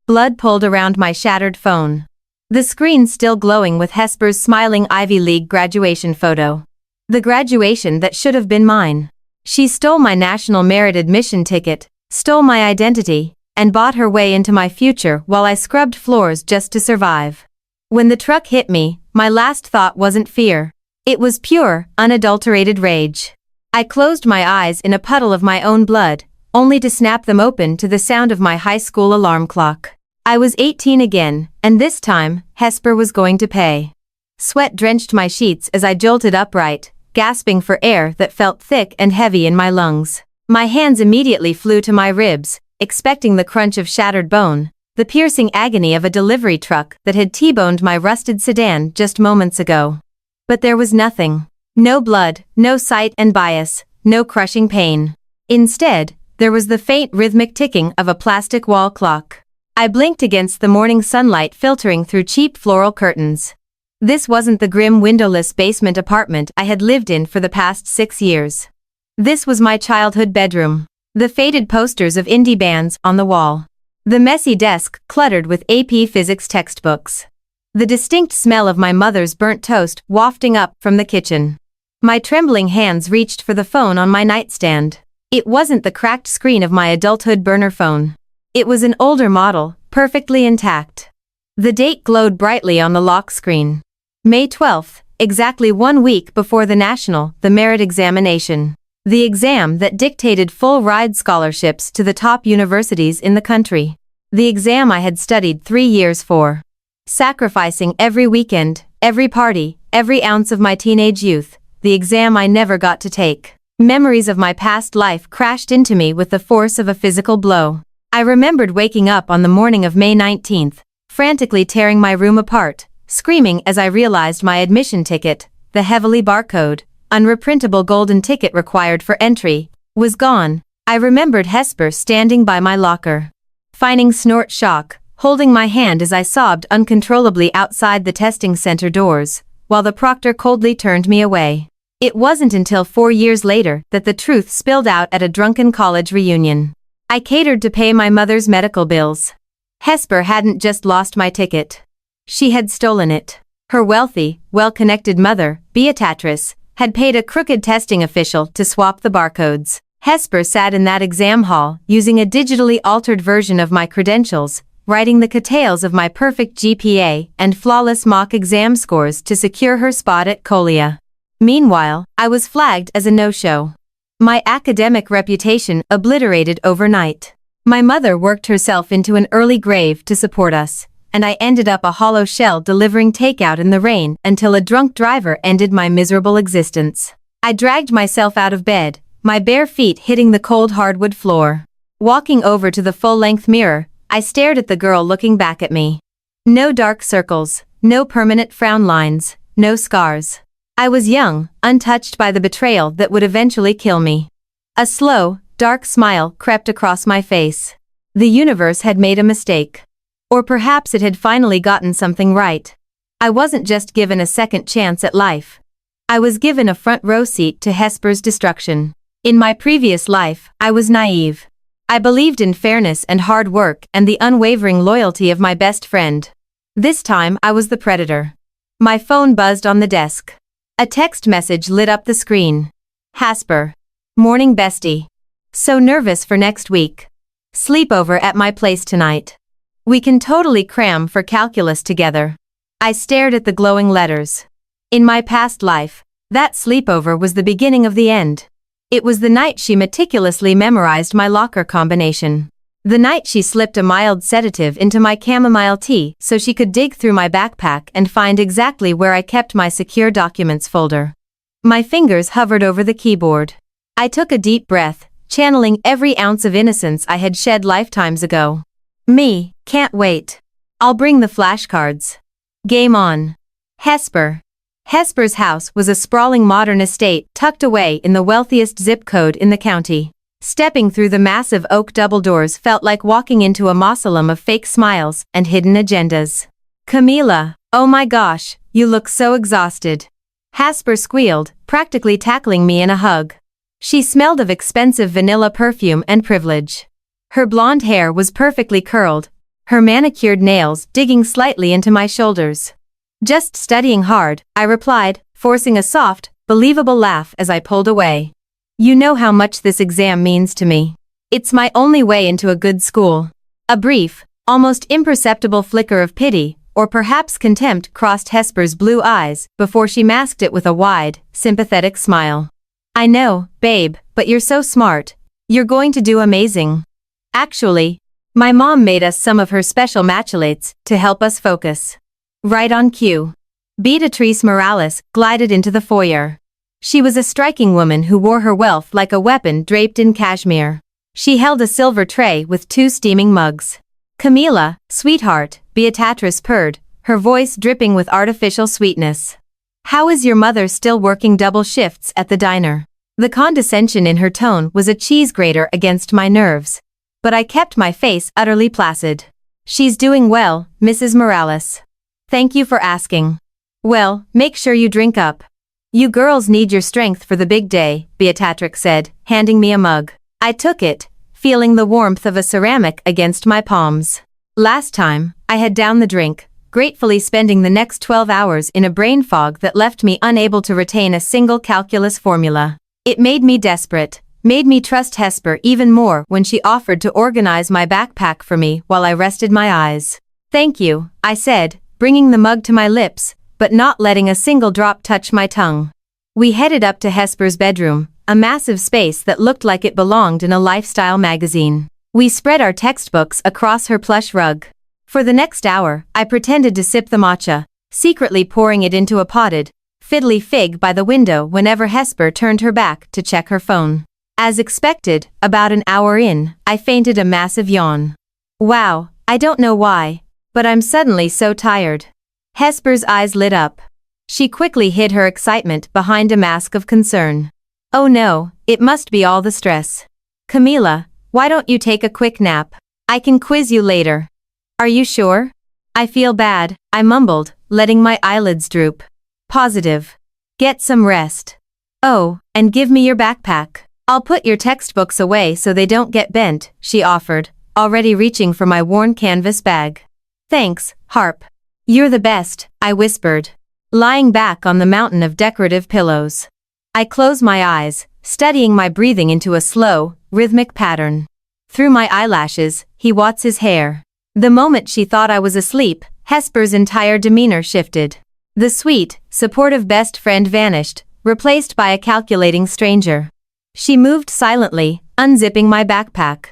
blood pulled around my shattered phone. The screen still glowing with Hesper's smiling Ivy League graduation photo. The graduation that should have been mine. She stole my national merit admission ticket, stole my identity, and bought her way into my future while I scrubbed floors just to survive. When the truck hit me, my last thought wasn't fear. It was pure, unadulterated rage. I closed my eyes in a puddle of my own blood, only to snap them open to the sound of my high school alarm clock. I was 18 again, and this time, Hesper was going to pay. Sweat drenched my sheets as I jolted upright, gasping for air that felt thick and heavy in my lungs. My hands immediately flew to my ribs, expecting the crunch of shattered bone, the piercing agony of a delivery truck that had T-boned my rusted sedan just moments ago. But there was nothing. No blood, no sight and bias, no crushing pain. Instead, there was the faint rhythmic ticking of a plastic wall clock. I blinked against the morning sunlight filtering through cheap floral curtains. This wasn't the grim windowless basement apartment I had lived in for the past 6 years. This was my childhood bedroom. The faded posters of indie bands on the wall. The messy desk cluttered with AP physics textbooks. The distinct smell of my mother's burnt toast wafting up from the kitchen. My trembling hands reached for the phone on my nightstand. It wasn't the cracked screen of my adulthood burner phone. It was an older model, perfectly intact. The date glowed brightly on the lock screen. May 12th, exactly 1 week before the merit examination. The exam that dictated full-ride scholarships to the top universities in the country. The exam I had studied 3 years for. Sacrificing every weekend, every party, every ounce of my teenage youth, the exam I never got to take. Memories of my past life crashed into me with the force of a physical blow. I remembered waking up on the morning of May 19th, frantically tearing my room apart, screaming as I realized my admission ticket, the heavily barcode, unreprintable golden ticket required for entry, was gone. I remembered Hesper standing by my locker. Feigning snort shock, holding my hand as I sobbed uncontrollably outside the testing center doors, while the proctor coldly turned me away. It wasn't until 4 years later that the truth spilled out at a drunken college reunion. I catered to pay my mother's medical bills. Hesper hadn't just lost my ticket. She had stolen it. Her wealthy, well-connected mother, Beatrice, had paid a crooked testing official to swap the barcodes. Hesper sat in that exam hall, using a digitally altered version of my credentials, writing the details of my perfect GPA and flawless mock exam scores to secure her spot at Colia. Meanwhile, I was flagged as a no-show. My academic reputation obliterated overnight. My mother worked herself into an early grave to support us, and I ended up a hollow shell delivering takeout in the rain until a drunk driver ended my miserable existence. I dragged myself out of bed, my bare feet hitting the cold hardwood floor. Walking over to the full-length mirror, I stared at the girl looking back at me. No dark circles, no permanent frown lines, no scars. I was young, untouched by the betrayal that would eventually kill me. A slow, dark smile crept across my face. The universe had made a mistake. Or perhaps it had finally gotten something right. I wasn't just given a second chance at life. I was given a front row seat to Hesper's destruction. In my previous life, I was naive. I believed in fairness and hard work and the unwavering loyalty of my best friend. This time I was the predator. My phone buzzed on the desk. A text message lit up the screen. Hesper. Morning bestie. So nervous for next week. Sleepover at my place tonight. We can totally cram for calculus together. I stared at the glowing letters. In my past life, that sleepover was the beginning of the end. It was the night she meticulously memorized my locker combination. The night she slipped a mild sedative into my chamomile tea so she could dig through my backpack and find exactly where I kept my secure documents folder. My fingers hovered over the keyboard. I took a deep breath, channeling every ounce of innocence I had shed lifetimes ago. Me, can't wait. I'll bring the flashcards. Game on. Hesper. Hesper's house was a sprawling modern estate tucked away in the wealthiest zip code in the county. Stepping through the massive oak double doors felt like walking into a mausoleum of fake smiles and hidden agendas. Camila, oh my gosh, you look so exhausted. Hesper squealed, practically tackling me in a hug. She smelled of expensive vanilla perfume and privilege. Her blonde hair was perfectly curled, her manicured nails digging slightly into my shoulders. "Just studying hard," I replied, forcing a soft, believable laugh as I pulled away. "You know how much this exam means to me. It's my only way into a good school." A brief, almost imperceptible flicker of pity, or perhaps contempt, crossed Hesper's blue eyes before she masked it with a wide, sympathetic smile. "I know, babe, but you're so smart. You're going to do amazing. Actually, my mom made us some of her special matchulates to help us focus." Right on cue, Beatrice Morales glided into the foyer. She was a striking woman who wore her wealth like a weapon draped in cashmere. She held a silver tray with 2 steaming mugs. "Camila, sweetheart," Beatrice purred, her voice dripping with artificial sweetness. "How is your mother still working double shifts at the diner?" The condescension in her tone was a cheese grater against my nerves. But I kept my face utterly placid. "She's doing well, Mrs. Morales. Thank you for asking." "Well, make sure you drink up. You girls need your strength for the big day," Beatrix said, handing me a mug. I took it, feeling the warmth of a ceramic against my palms. Last time, I had downed the drink, gratefully spending the next 12 hours in a brain fog that left me unable to retain a single calculus formula. It made me desperate, made me trust Hesper even more when she offered to organize my backpack for me while I rested my eyes. "Thank you," I said, bringing the mug to my lips, but not letting a single drop touch my tongue. We headed up to Hesper's bedroom, a massive space that looked like it belonged in a lifestyle magazine. We spread our textbooks across her plush rug. For the next hour, I pretended to sip the matcha, secretly pouring it into a potted, fiddly fig by the window whenever Hesper turned her back to check her phone. As expected, about an hour in, I fainted a massive yawn. "Wow, I don't know why, but I'm suddenly so tired." Hesper's eyes lit up. She quickly hid her excitement behind a mask of concern. "Oh no, it must be all the stress. Camila, why don't you take a quick nap? I can quiz you later." "Are you sure? I feel bad," I mumbled, letting my eyelids droop. "Positive. Get some rest. Oh, and give me your backpack. I'll put your textbooks away so they don't get bent," she offered, already reaching for my worn canvas bag. "Thanks, Harp. You're the best," I whispered, lying back on the mountain of decorative pillows. I closed my eyes, studying my breathing into a slow, rhythmic pattern. Through my eyelashes, he wats his hair. The moment she thought I was asleep, Hesper's entire demeanor shifted. The sweet, supportive best friend vanished, replaced by a calculating stranger. She moved silently, unzipping my backpack.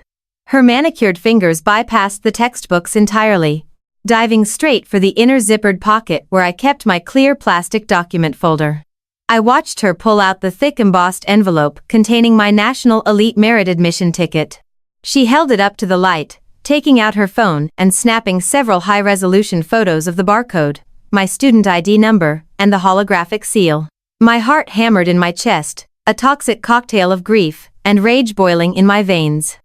Her manicured fingers bypassed the textbooks entirely, diving straight for the inner zippered pocket where I kept my clear plastic document folder. I watched her pull out the thick embossed envelope containing my National Elite Merit Admission ticket. She held it up to the light, taking out her phone and snapping several high-resolution photos of the barcode, my student ID number, and the holographic seal. My heart hammered in my chest, a toxic cocktail of grief and rage boiling in my veins.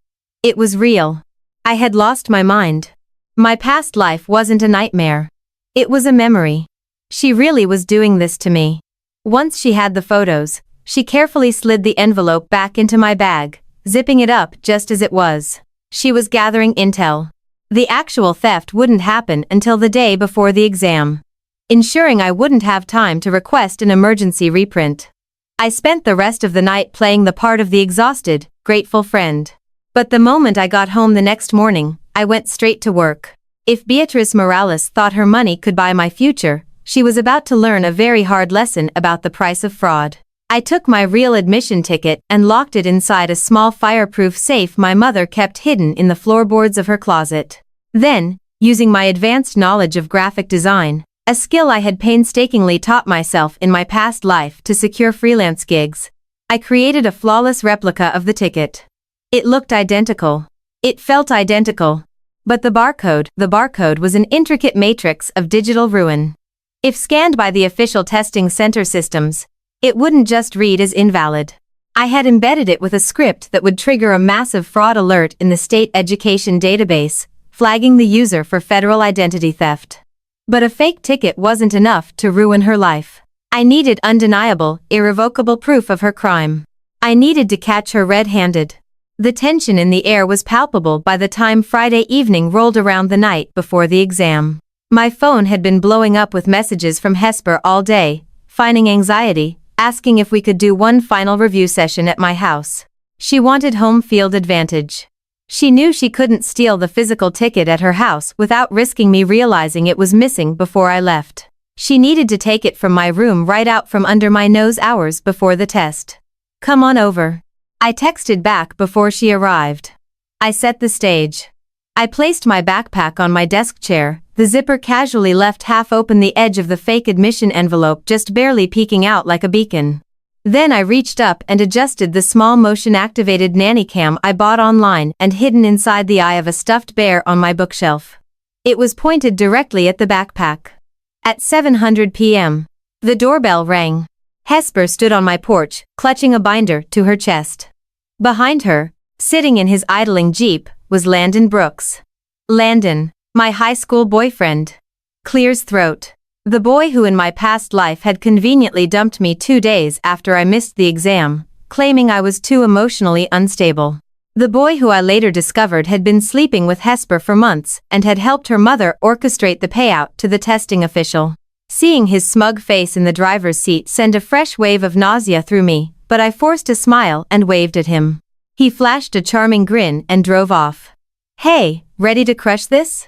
It was real. I had lost my mind. My past life wasn't a nightmare. It was a memory. She really was doing this to me. Once she had the photos, she carefully slid the envelope back into my bag, zipping it up just as it was. She was gathering intel. The actual theft wouldn't happen until the day before the exam, ensuring I wouldn't have time to request an emergency reprint. I spent the rest of the night playing the part of the exhausted, grateful friend. But the moment I got home the next morning, I went straight to work. If Beatrice Morales thought her money could buy my future, she was about to learn a very hard lesson about the price of fraud. I took my real admission ticket and locked it inside a small fireproof safe my mother kept hidden in the floorboards of her closet. Then, using my advanced knowledge of graphic design, a skill I had painstakingly taught myself in my past life to secure freelance gigs, I created a flawless replica of the ticket. It looked identical. It felt identical. But the barcode was an intricate matrix of digital ruin. If scanned by the official testing center systems, it wouldn't just read as invalid. I had embedded it with a script that would trigger a massive fraud alert in the state education database, flagging the user for federal identity theft. But a fake ticket wasn't enough to ruin her life. I needed undeniable, irrevocable proof of her crime. I needed to catch her red-handed. The tension in the air was palpable by the time Friday evening rolled around the night before the exam. My phone had been blowing up with messages from Hesper all day, finding anxiety, asking if we could do one final review session at my house. She wanted home field advantage. She knew she couldn't steal the physical ticket at her house without risking me realizing it was missing before I left. She needed to take it from my room right out from under my nose hours before the test. Come on over. I texted back before she arrived. I set the stage. I placed my backpack on my desk chair, the zipper casually left half open, the edge of the fake admission envelope just barely peeking out like a beacon. Then I reached up and adjusted the small motion-activated nanny cam I bought online and hidden inside the eye of a stuffed bear on my bookshelf. It was pointed directly at the backpack. At 7:00 p.m., the doorbell rang. Hesper stood on my porch, clutching a binder to her chest. Behind her, sitting in his idling Jeep, was Landon Brooks. Landon, my high school boyfriend. Clears throat. The boy who in my past life had conveniently dumped me 2 days after I missed the exam, claiming I was too emotionally unstable. The boy who I later discovered had been sleeping with Hesper for months and had helped her mother orchestrate the payout to the testing official. Seeing his smug face in the driver's seat sent a fresh wave of nausea through me, but I forced a smile and waved at him. He flashed a charming grin and drove off. "Hey, ready to crush this?"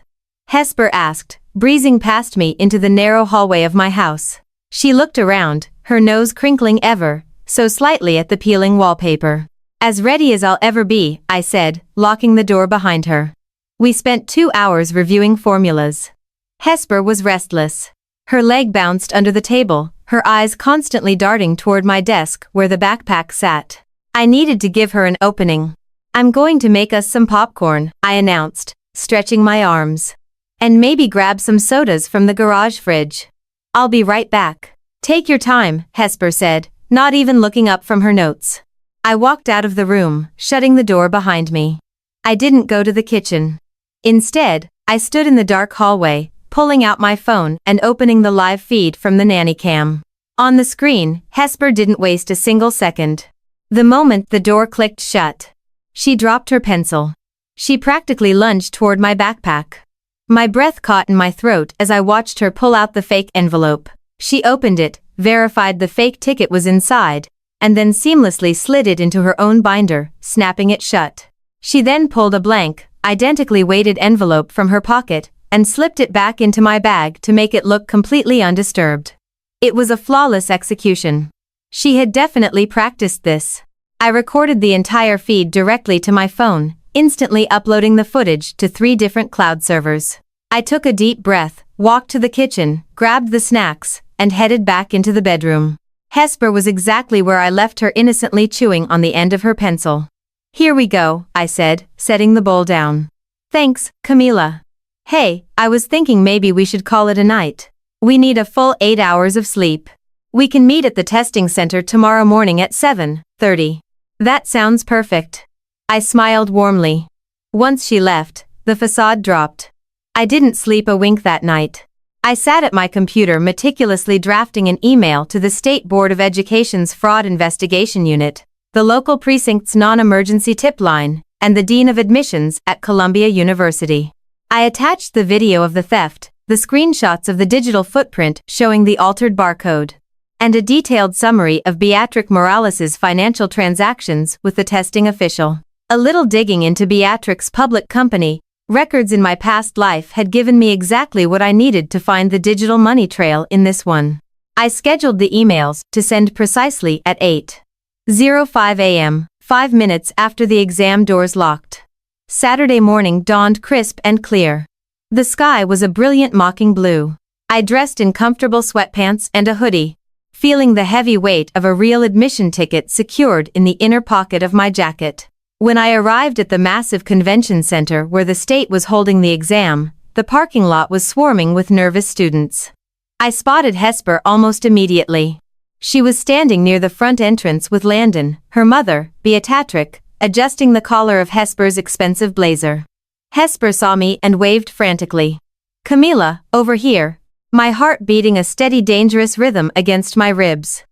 Hesper asked, breezing past me into the narrow hallway of my house. She looked around, her nose crinkling ever so slightly at the peeling wallpaper. "As ready as I'll ever be," I said, locking the door behind her. We spent 2 hours reviewing formulas. Hesper was restless. Her leg bounced under the table, her eyes constantly darting toward my desk where the backpack sat. I needed to give her an opening. "I'm going to make us some popcorn," I announced, stretching my arms. "And maybe grab some sodas from the garage fridge. I'll be right back." "Take your time," Hesper said, not even looking up from her notes. I walked out of the room, shutting the door behind me. I didn't go to the kitchen. Instead, I stood in the dark hallway, pulling out my phone and opening the live feed from the nanny cam. On the screen, Hesper didn't waste a single second. The moment the door clicked shut, she dropped her pencil. She practically lunged toward my backpack. My breath caught in my throat as I watched her pull out the fake envelope. She opened it, verified the fake ticket was inside, and then seamlessly slid it into her own binder, snapping it shut. She then pulled a blank, identically weighted envelope from her pocket and slipped it back into my bag to make it look completely undisturbed. It was a flawless execution. She had definitely practiced this. I recorded the entire feed directly to my phone, instantly uploading the footage to 3 different cloud servers. I took a deep breath, walked to the kitchen, grabbed the snacks, and headed back into the bedroom. Hesper was exactly where I left her, innocently chewing on the end of her pencil. "Here we go," I said, setting the bowl down. "Thanks, Camila. Hey, I was thinking maybe we should call it a night. We need a full 8 hours of sleep. We can meet at the testing center tomorrow morning at 7:30. "That sounds perfect." I smiled warmly. Once she left, the facade dropped. I didn't sleep a wink that night. I sat at my computer meticulously drafting an email to the State Board of Education's Fraud Investigation Unit, the local precinct's non-emergency tip line, and the Dean of Admissions at Columbia University. I attached the video of the theft, the screenshots of the digital footprint showing the altered barcode, and a detailed summary of Beatrix Morales's financial transactions with the testing official. A little digging into Beatrix's public company records in my past life had given me exactly what I needed to find the digital money trail in this one. I scheduled the emails to send precisely at 8:05 a.m., 5 minutes after the exam doors locked. Saturday morning dawned crisp and clear. The sky was a brilliant mocking blue. I dressed in comfortable sweatpants and a hoodie, feeling the heavy weight of a real admission ticket secured in the inner pocket of my jacket. When I arrived at the massive convention center where the state was holding the exam, the parking lot was swarming with nervous students. I spotted Hesper almost immediately. She was standing near the front entrance with Landon, her mother, Beatrix, adjusting the collar of Hesper's expensive blazer. Hesper saw me and waved frantically. "Camila, over here," my heart beating a steady dangerous rhythm against my ribs.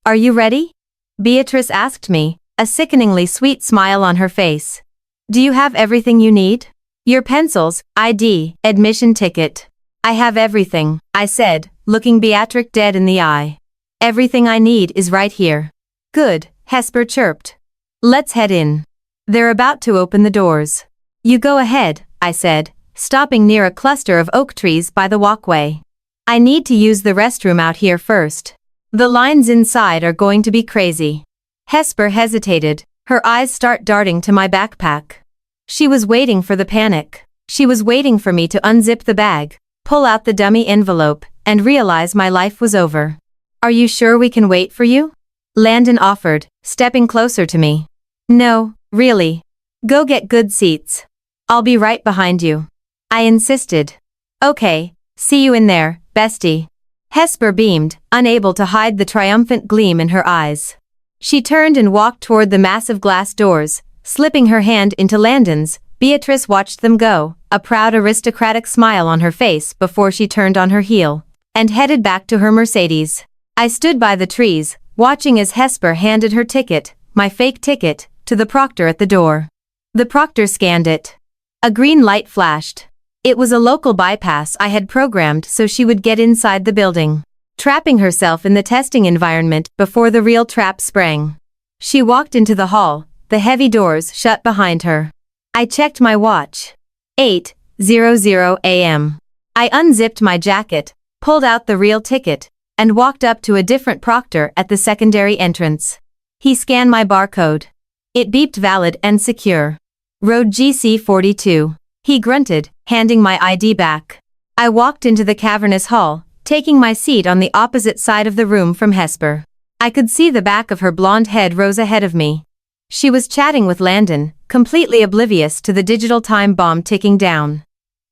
"Are you ready?" Beatrice asked me, a sickeningly sweet smile on her face. Do you have everything you need? Your pencils, ID, admission ticket. I have everything, I said, looking Beatrix dead in the eye. Everything I need is right here. Good, Hesper chirped. Let's head in. They're about to open the doors. You go ahead, I said, stopping near a cluster of oak trees by the walkway. I need to use the restroom out here first. The lines inside are going to be crazy. Hesper hesitated, her eyes start darting to my backpack. She was waiting for the panic. She was waiting for me to unzip the bag, pull out the dummy envelope, and realize my life was over. Are you sure we can wait for you? Landon offered, stepping closer to me. No, really. Go get good seats. I'll be right behind you. I insisted. Okay, see you in there, bestie. Hesper beamed, unable to hide the triumphant gleam in her eyes. She turned and walked toward the massive glass doors, slipping her hand into Landon's. Beatrice watched them go, a proud aristocratic smile on her face before she turned on her heel, and headed back to her Mercedes. I stood by the trees, watching as Hesper handed her ticket, my fake ticket, to the proctor at the door. The proctor scanned it. A green light flashed. It was a local bypass I had programmed so she would get inside the building, trapping herself in the testing environment before the real trap sprang. She walked into the hall, the heavy doors shut behind her. I checked my watch. 8:00 a.m. I unzipped my jacket, pulled out the real ticket, and walked up to a different proctor at the secondary entrance. He scanned my barcode. It beeped valid and secure. Road GC42. He grunted, handing my ID back. I walked into the cavernous hall, taking my seat on the opposite side of the room from Hesper. I could see the back of her blonde head rose ahead of me. She was chatting with Landon, completely oblivious to the digital time bomb ticking down.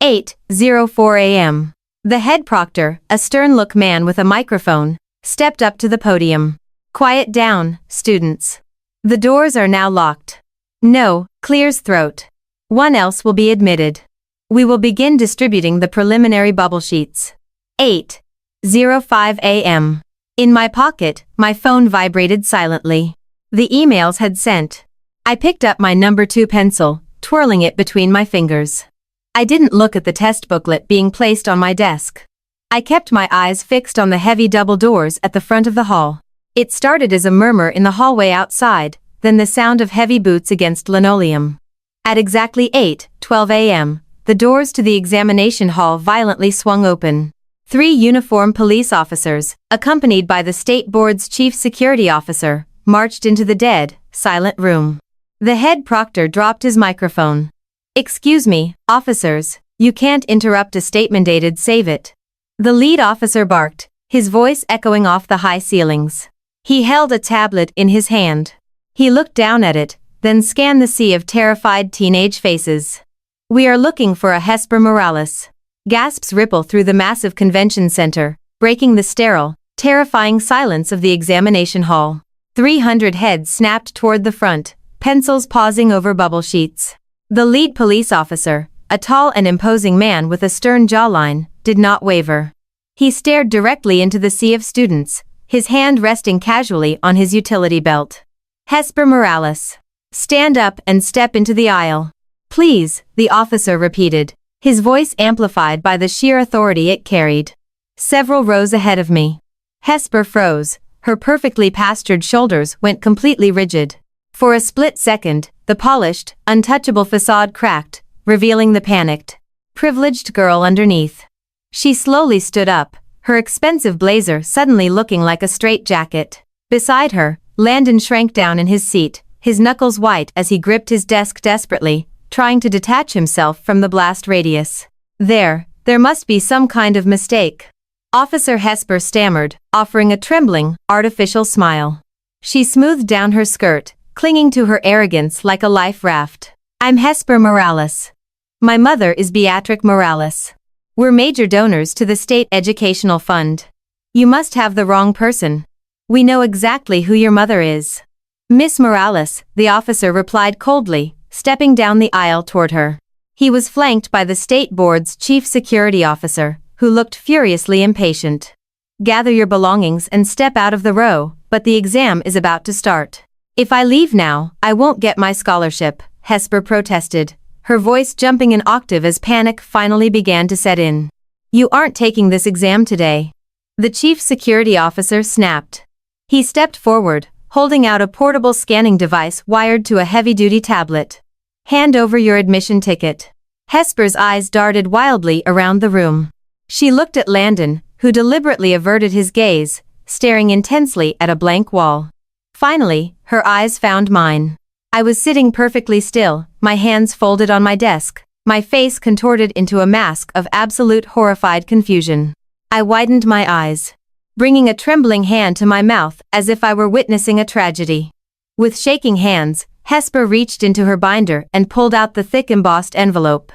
8:04 a.m. The head proctor, a stern-look man with a microphone, stepped up to the podium. Quiet down, students. The doors are now locked. No, clears throat. One else will be admitted. We will begin distributing the preliminary bubble sheets. 8:05 a.m. In my pocket, my phone vibrated silently. The emails had sent. I picked up my number 2 pencil, twirling it between my fingers. I didn't look at the test booklet being placed on my desk. I kept my eyes fixed on the heavy double doors at the front of the hall. It started as a murmur in the hallway outside, then the sound of heavy boots against linoleum. At exactly 8:12 a.m., the doors to the examination hall violently swung open. 3 uniformed police officers, accompanied by the state board's chief security officer, marched into the dead, silent room. The head proctor dropped his microphone. Excuse me, officers, you can't interrupt a statement dated save it. The lead officer barked, his voice echoing off the high ceilings. He held a tablet in his hand. He looked down at it, then scanned the sea of terrified teenage faces. We are looking for a Hesper Morales. Gasps ripple through the massive convention center, breaking the sterile, terrifying silence of the examination hall. 300 heads snapped toward the front, pencils pausing over bubble sheets. The lead police officer, a tall and imposing man with a stern jawline, did not waver. He stared directly into the sea of students, his hand resting casually on his utility belt. Hesper Morales. Stand up and step into the aisle. Please, the officer repeated, his voice amplified by the sheer authority it carried. Several rows ahead of me. Hesper froze, her perfectly pastured shoulders went completely rigid. For a split second, the polished, untouchable facade cracked, revealing the panicked, privileged girl underneath. She slowly stood up, her expensive blazer suddenly looking like a straitjacket. Beside her, Landon shrank down in his seat, his knuckles white as he gripped his desk desperately, trying to detach himself from the blast radius. There must be some kind of mistake. Officer Hesper stammered, offering a trembling, artificial smile. She smoothed down her skirt, clinging to her arrogance like a life raft. I'm Hesper Morales. My mother is Beatrix Morales. We're major donors to the State Educational Fund. You must have the wrong person. We know exactly who your mother is. Miss Morales, the officer replied coldly, stepping down the aisle toward her. He was flanked by the State Board's chief security officer, who looked furiously impatient. Gather your belongings and step out of the row, but the exam is about to start. If I leave now, I won't get my scholarship, Hesper protested, her voice jumping an octave as panic finally began to set in. You aren't taking this exam today. The chief security officer snapped. He stepped forward, holding out a portable scanning device wired to a heavy-duty tablet. Hand over your admission ticket. Hesper's eyes darted wildly around the room. She looked at Landon, who deliberately averted his gaze, staring intensely at a blank wall. Finally, her eyes found mine. I was sitting perfectly still, my hands folded on my desk, my face contorted into a mask of absolute horrified confusion. I widened my eyes, bringing a trembling hand to my mouth as if I were witnessing a tragedy. With shaking hands, Hesper reached into her binder and pulled out the thick embossed envelope.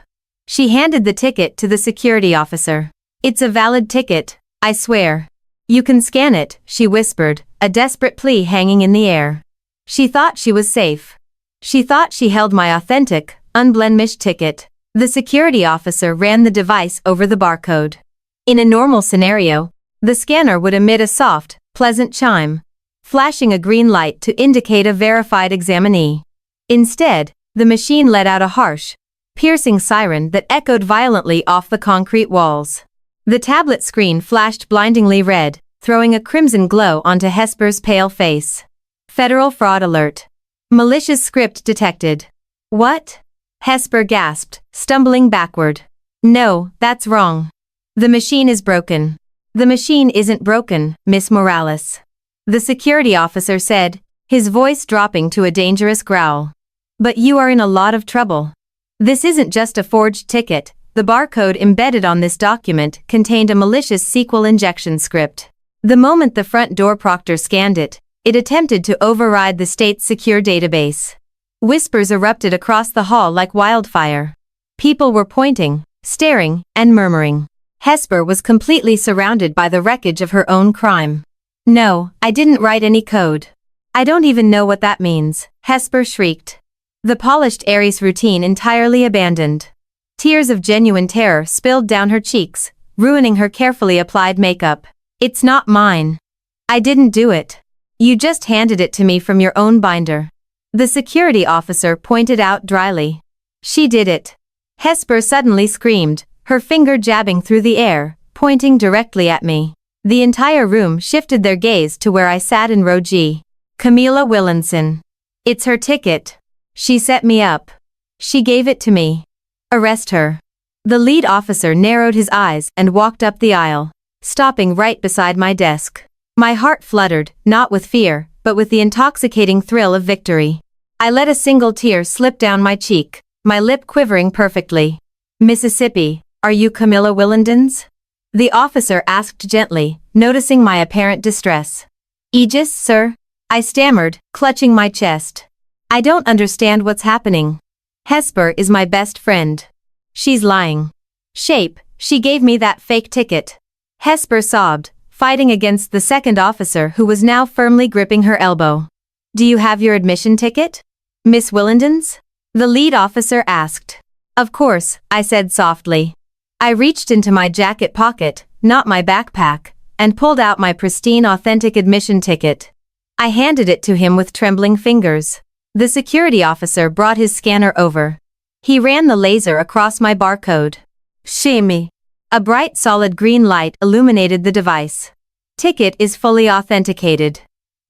She handed the ticket to the security officer. It's a valid ticket, I swear. You can scan it, she whispered, a desperate plea hanging in the air. She thought she was safe. She thought she held my authentic, unblemished ticket. The security officer ran the device over the barcode. In a normal scenario, the scanner would emit a soft, pleasant chime, flashing a green light to indicate a verified examinee. Instead, the machine let out a harsh, piercing siren that echoed violently off the concrete walls. The tablet screen flashed blindingly red, throwing a crimson glow onto Hesper's pale face. Federal fraud alert. Malicious script detected. What? Hesper gasped, stumbling backward. No, that's wrong. The machine is broken. The machine isn't broken, Miss Morales. The security officer said, his voice dropping to a dangerous growl. But you are in a lot of trouble. This isn't just a forged ticket. The barcode embedded on this document contained a malicious SQL injection script. The moment the front door proctor scanned it, it attempted to override the state's secure database. Whispers erupted across the hall like wildfire. People were pointing, staring, and murmuring. Hesper was completely surrounded by the wreckage of her own crime. No, I didn't write any code. I don't even know what that means, Hesper shrieked. The polished Aries routine entirely abandoned. Tears of genuine terror spilled down her cheeks, ruining her carefully applied makeup. It's not mine. I didn't do it. You just handed it to me from your own binder. The security officer pointed out dryly. She did it. Hesper suddenly screamed, her finger jabbing through the air, pointing directly at me. The entire room shifted their gaze to where I sat in row G. Camila Willinson. It's her ticket. She set me up. She gave it to me. Arrest her. The lead officer narrowed his eyes and walked up the aisle, stopping right beside my desk. My heart fluttered, not with fear, but with the intoxicating thrill of victory. I let a single tear slip down my cheek, my lip quivering perfectly. Mississippi, are you Camila Willendens? The officer asked gently, noticing my apparent distress. Aegis, sir? I stammered, clutching my chest. I don't understand what's happening. Hesper is my best friend. She's lying. Shape, she gave me that fake ticket. Hesper sobbed, fighting against the second officer who was now firmly gripping her elbow. Do you have your admission ticket? Miss Willendens? The lead officer asked. Of course, I said softly. I reached into my jacket pocket, not my backpack, and pulled out my pristine authentic admission ticket. I handed it to him with trembling fingers. The security officer brought his scanner over. He ran the laser across my barcode. Shame. A bright solid green light illuminated the device. Ticket is fully authenticated.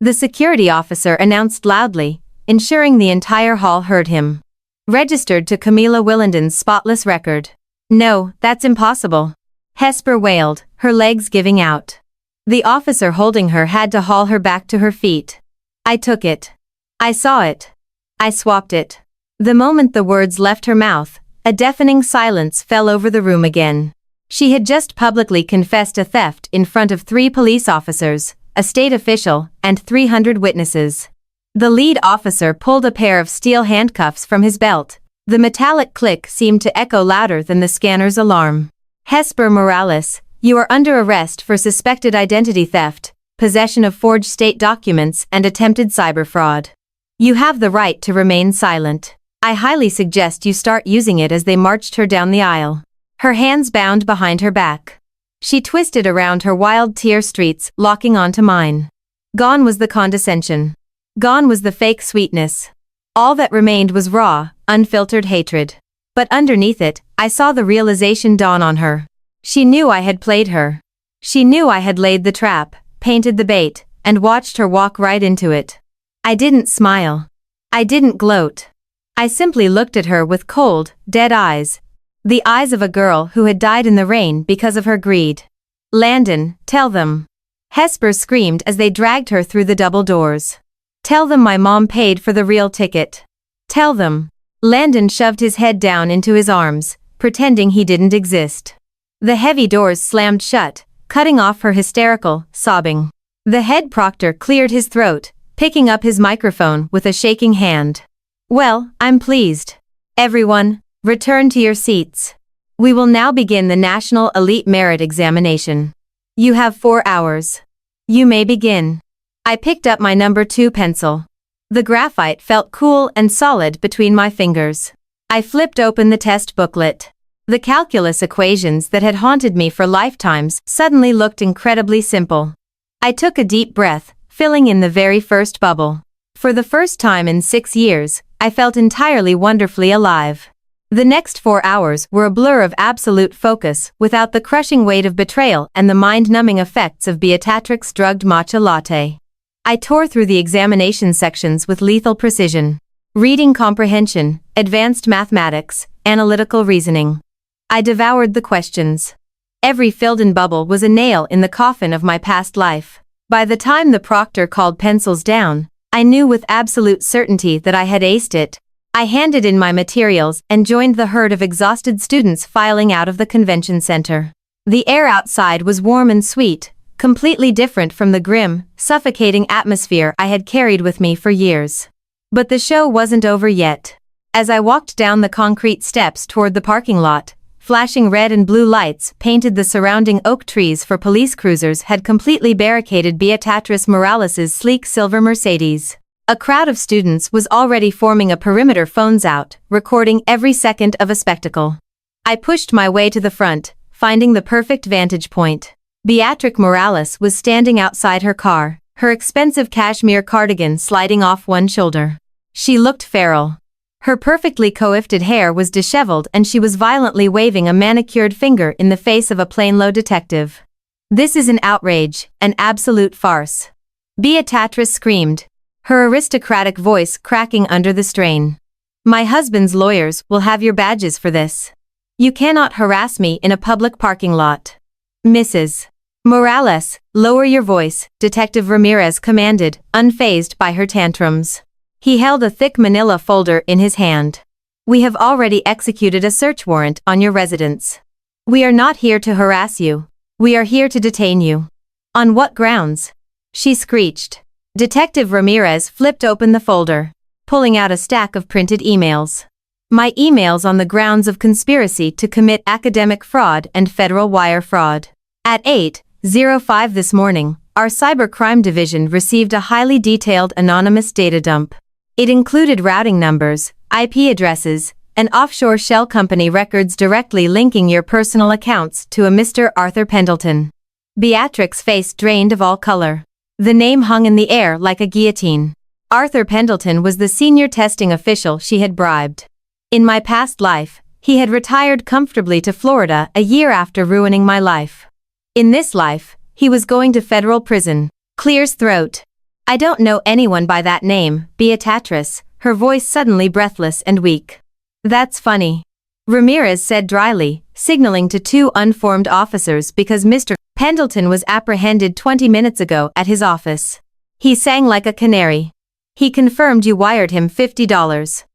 The security officer announced loudly, ensuring the entire hall heard him. Registered to Camila Willenden's spotless record. No, that's impossible. Hesper wailed, her legs giving out. The officer holding her had to haul her back to her feet. I took it. I saw it. I swapped it. The moment the words left her mouth, a deafening silence fell over the room again. She had just publicly confessed a theft in front of 3 police officers, a state official, and 300 witnesses. The lead officer pulled a pair of steel handcuffs from his belt. The metallic click seemed to echo louder than the scanner's alarm. Hesper Morales, you are under arrest for suspected identity theft, possession of forged state documents, and attempted cyber fraud. You have the right to remain silent. I highly suggest you start using it. As they marched her down the aisle, her hands bound behind her back. She twisted around her wild tear streets, locking onto mine. Gone was the condescension. Gone was the fake sweetness. All that remained was raw, unfiltered hatred. But underneath it, I saw the realization dawn on her. She knew I had played her. She knew I had laid the trap, painted the bait, and watched her walk right into it. I didn't smile. I didn't gloat. I simply looked at her with cold, dead eyes. The eyes of a girl who had died in the rain because of her greed. "Landon, tell them." Hesper screamed as they dragged her through the double doors. "Tell them my mom paid for the real ticket. Tell them." Landon shoved his head down into his arms, pretending he didn't exist. The heavy doors slammed shut, cutting off her hysterical, sobbing. The head proctor cleared his throat, picking up his microphone with a shaking hand. "Well, I'm pleased. Everyone, return to your seats. We will now begin the National Elite Merit Examination. You have 4 hours. You may begin." I picked up my number 2 pencil. The graphite felt cool and solid between my fingers. I flipped open the test booklet. The calculus equations that had haunted me for lifetimes suddenly looked incredibly simple. I took a deep breath, filling in the very first bubble. For the first time in 6 years, I felt entirely wonderfully alive. The next 4 hours were a blur of absolute focus without the crushing weight of betrayal and the mind-numbing effects of Beatrix's drugged matcha latte. I tore through the examination sections with lethal precision. Reading comprehension, advanced mathematics, analytical reasoning. I devoured the questions. Every filled-in bubble was a nail in the coffin of my past life. By the time the proctor called pencils down, I knew with absolute certainty that I had aced it. I handed in my materials and joined the herd of exhausted students filing out of the convention center. The air outside was warm and sweet, completely different from the grim, suffocating atmosphere I had carried with me for years. But the show wasn't over yet. As I walked down the concrete steps toward the parking lot, flashing red and blue lights painted the surrounding oak trees for police cruisers had completely barricaded Beatriz Morales' sleek silver Mercedes. A crowd of students was already forming a perimeter, phones out, recording every second of a spectacle. I pushed my way to the front, finding the perfect vantage point. Beatrix Morales was standing outside her car, her expensive cashmere cardigan sliding off one shoulder. She looked feral. Her perfectly coiffed hair was disheveled and she was violently waving a manicured finger in the face of a Plainlow detective. "This is an outrage, an absolute farce," Beatriz screamed, her aristocratic voice cracking under the strain. "My husband's lawyers will have your badges for this. You cannot harass me in a public parking lot." "Mrs. Morales, lower your voice," Detective Ramirez commanded, unfazed by her tantrums. He held a thick manila folder in his hand. "We have already executed a search warrant on your residence. We are not here to harass you. We are here to detain you." "On what grounds?" she screeched. Detective Ramirez flipped open the folder, pulling out a stack of printed emails. "My emails on the grounds of conspiracy to commit academic fraud and federal wire fraud. At 8:05 this morning, our cybercrime division received a highly detailed anonymous data dump. It included routing numbers, IP addresses, and offshore shell company records directly linking your personal accounts to a Mr. Arthur Pendleton." Beatrix's face drained of all color. The name hung in the air like a guillotine. Arthur Pendleton was the senior testing official she had bribed. In my past life, he had retired comfortably to Florida a year after ruining my life. In this life, he was going to federal prison. Clear's throat. "I don't know anyone by that name, Beatriz," her voice suddenly breathless and weak. "That's funny," Ramirez said dryly, signaling to 2 unformed officers because Mr. Pendleton was apprehended 20 minutes ago at his office. He sang like a canary. "He confirmed you wired him $50,000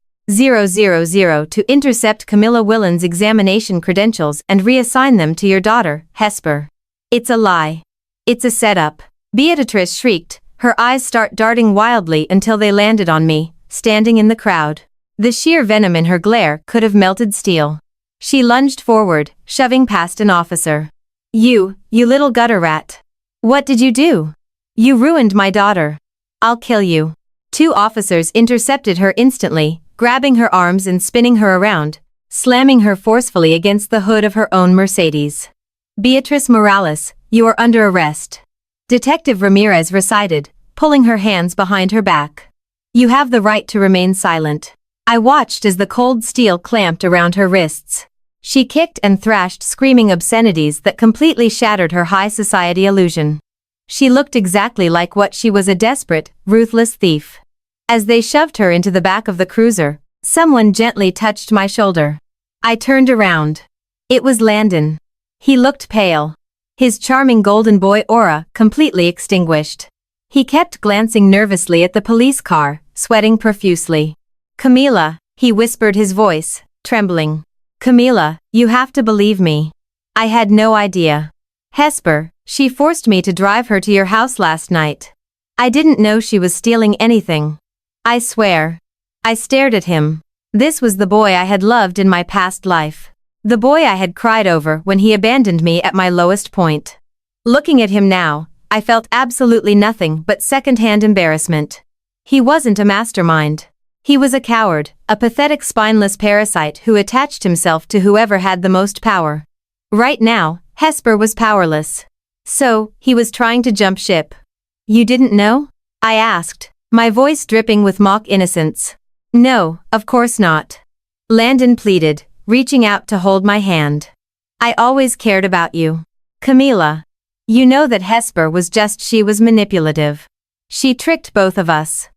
to intercept Camilla Willen's examination credentials and reassign them to your daughter, Hesper." "It's a lie. It's a setup," Beatriz shrieked, her eyes start darting wildly until they landed on me, standing in the crowd. The sheer venom in her glare could have melted steel. She lunged forward, shoving past an officer. You little gutter rat. What did you do? You ruined my daughter. I'll kill you." 2 officers intercepted her instantly, grabbing her arms and spinning her around, slamming her forcefully against the hood of her own Mercedes. "Beatriz Morales, you are under arrest," Detective Ramirez recited, pulling her hands behind her back. You have the right to remain silent. I watched as the cold steel clamped around her wrists. She kicked and thrashed, screaming obscenities that completely shattered her high society illusion. She looked exactly like what she was, a desperate, ruthless thief. As they shoved her into the back of the cruiser, someone gently touched my shoulder. I turned around. It was Landon. He looked pale. His charming golden boy aura completely extinguished. He kept glancing nervously at the police car, sweating profusely. Camila, he whispered, his voice trembling. Camila, you have to believe me. I had no idea. Hesper, she forced me to drive her to your house last night. I didn't know she was stealing anything. I swear. I stared at him. This was the boy I had loved in my past life. The boy I had cried over when he abandoned me at my lowest point. Looking at him now, I felt absolutely nothing but second-hand embarrassment. He wasn't a mastermind. He was a coward, a pathetic spineless parasite who attached himself to whoever had the most power. Right now, Hesper was powerless. So, he was trying to jump ship. You didn't know? I asked, my voice dripping with mock innocence. No, of course not. Landon pleaded, reaching out to hold my hand. I always cared about you. Camila. You know that Hesper was she was manipulative. She tricked both of us.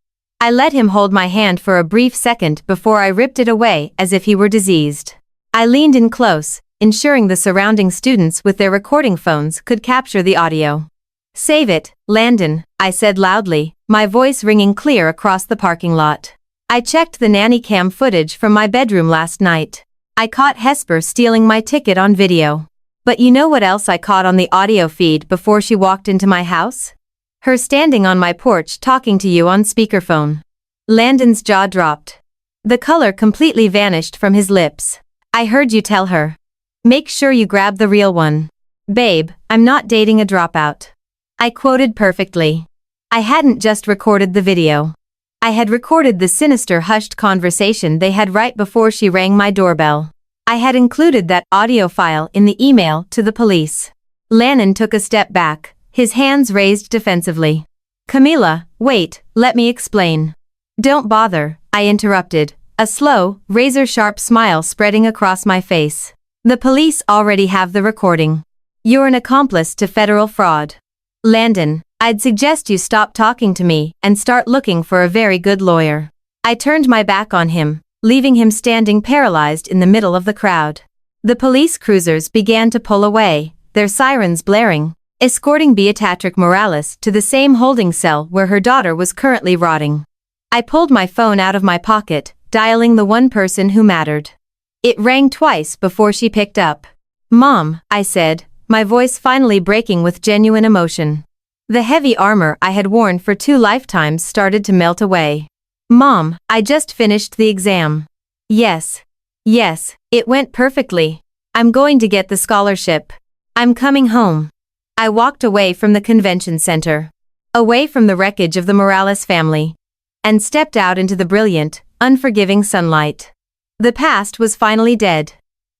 I let him hold my hand for a brief second before I ripped it away as if he were diseased. I leaned in close, ensuring the surrounding students with their recording phones could capture the audio. Save it, Landon, I said loudly, my voice ringing clear across the parking lot. I checked the nanny cam footage from my bedroom last night. I caught Hesper stealing my ticket on video. But you know what else I caught on the audio feed before she walked into my house? Her standing on my porch talking to you on speakerphone. Landon's jaw dropped. The color completely vanished from his lips. I heard you tell her. Make sure you grab the real one. Babe, I'm not dating a dropout. I quoted perfectly. I hadn't just recorded the video. I had recorded the sinister hushed conversation they had right before she rang my doorbell. I had included that audio file in the email to the police. Landon took a step back, his hands raised defensively. Camila, wait, let me explain. Don't bother, I interrupted, a slow, razor-sharp smile spreading across my face. The police already have the recording. You're an accomplice to federal fraud. Landon, I'd suggest you stop talking to me and start looking for a very good lawyer. I turned my back on him, leaving him standing paralyzed in the middle of the crowd. The police cruisers began to pull away, their sirens blaring, escorting Beatrice Morales to the same holding cell where her daughter was currently rotting. I pulled my phone out of my pocket, dialing the one person who mattered. It rang twice before she picked up. Mom, I said, my voice finally breaking with genuine emotion. The heavy armor I had worn for 2 lifetimes started to melt away. Mom, I just finished the exam. Yes. Yes, it went perfectly. I'm going to get the scholarship. I'm coming home. I walked away from the convention center, away from the wreckage of the Morales family, and stepped out into the brilliant, unforgiving sunlight. The past was finally dead.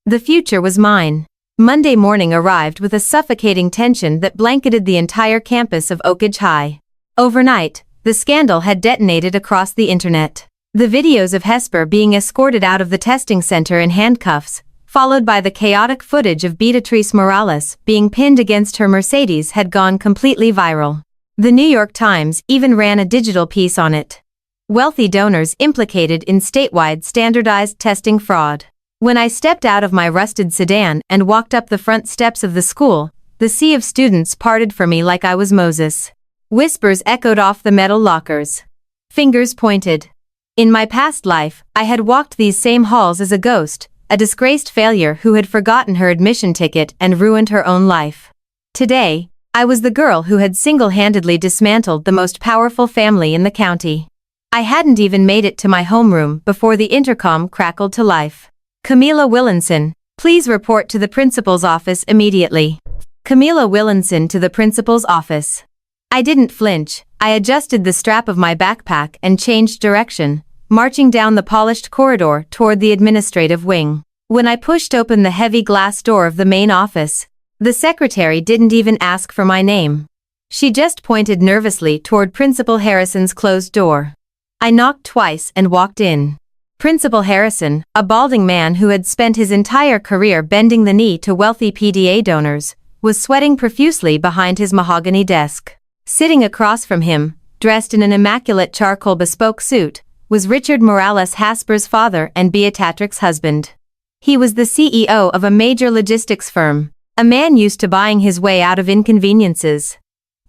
The future was mine. Monday morning arrived with a suffocating tension that blanketed the entire campus of Oak Ridge High. Overnight, the scandal had detonated across the internet. The videos of Hesper being escorted out of the testing center in handcuffs, followed by the chaotic footage of Beatrice Morales being pinned against her Mercedes, had gone completely viral. The New York Times even ran a digital piece on it. Wealthy donors implicated in statewide standardized testing fraud. When I stepped out of my rusted sedan and walked up the front steps of the school, the sea of students parted for me like I was Moses. Whispers echoed off the metal lockers. Fingers pointed. In my past life, I had walked these same halls as a ghost, a disgraced failure who had forgotten her admission ticket and ruined her own life. Today, I was the girl who had single-handedly dismantled the most powerful family in the county. I hadn't even made it to my homeroom before the intercom crackled to life. Camila Willinson, please report to the principal's office immediately. Camila Willinson to the principal's office. I didn't flinch. I adjusted the strap of my backpack and changed direction, marching down the polished corridor toward the administrative wing. When I pushed open the heavy glass door of the main office, the secretary didn't even ask for my name. She just pointed nervously toward Principal Harrison's closed door. I knocked twice and walked in. Principal Harrison, a balding man who had spent his entire career bending the knee to wealthy PDA donors, was sweating profusely behind his mahogany desk. Sitting across from him, dressed in an immaculate charcoal bespoke suit, was Richard Morales Hasper's father and Beatrix's husband. He was the CEO of a major logistics firm, a man used to buying his way out of inconveniences.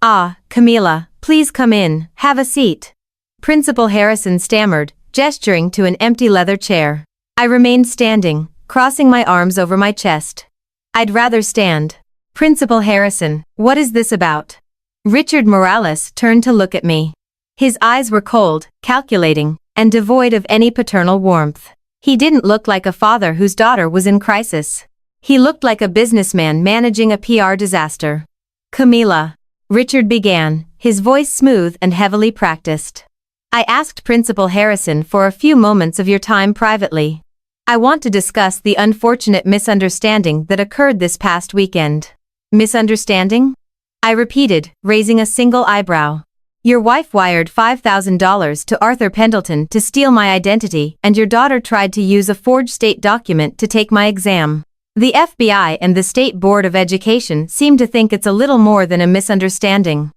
"Ah, Camila, please come in, have a seat." Principal Harrison stammered, gesturing to an empty leather chair. I remained standing, crossing my arms over my chest. "I'd rather stand." "Principal Harrison, what is this about?" Richard Morales turned to look at me. His eyes were cold, calculating, and devoid of any paternal warmth. He didn't look like a father whose daughter was in crisis. He looked like a businessman managing a PR disaster. "Camila," Richard began, his voice smooth and heavily practiced. "I asked Principal Harrison for a few moments of your time privately. I want to discuss the unfortunate misunderstanding that occurred this past weekend." "Misunderstanding?" I repeated, raising a single eyebrow. "Your wife wired $5,000 to Arthur Pendleton to steal my identity, and your daughter tried to use a forged state document to take my exam. The FBI and the State Board of Education seem to think it's a little more than a misunderstanding."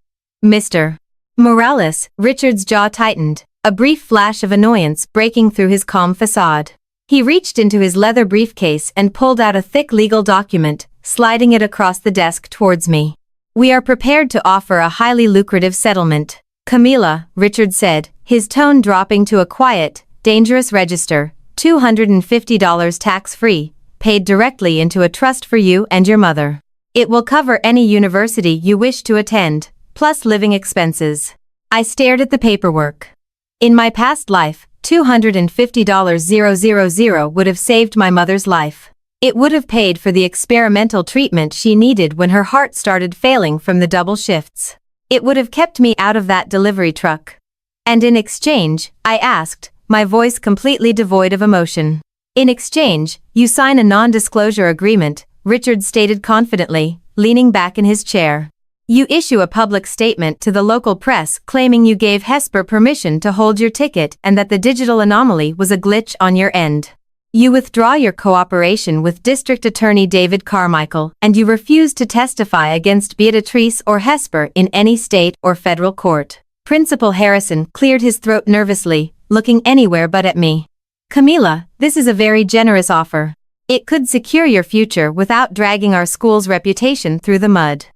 "Mr. Morales," Richard's jaw tightened, a brief flash of annoyance breaking through his calm facade. He reached into his leather briefcase and pulled out a thick legal document, sliding it across the desk towards me. "We are prepared to offer a highly lucrative settlement, Camila," Richard said, his tone dropping to a quiet, dangerous register, $250 tax-free, paid directly into a trust for you and your mother. It will cover any university you wish to attend, plus living expenses. I stared at the paperwork. In my past life, $250,000 would have saved my mother's life. It would have paid for the experimental treatment she needed when her heart started failing from the double shifts. It would have kept me out of that delivery truck. And in exchange, I asked, my voice completely devoid of emotion. "In exchange, you sign a non-disclosure agreement," Richard stated confidently, leaning back in his chair. "You issue a public statement to the local press claiming you gave Hesper permission to hold your ticket and that the digital anomaly was a glitch on your end. You withdraw your cooperation with District Attorney David Carmichael and you refuse to testify against Beatrice or Hesper in any state or federal court." Principal Harrison cleared his throat nervously, looking anywhere but at me. "Camila, this is a very generous offer. It could secure your future without dragging our school's reputation through the mud."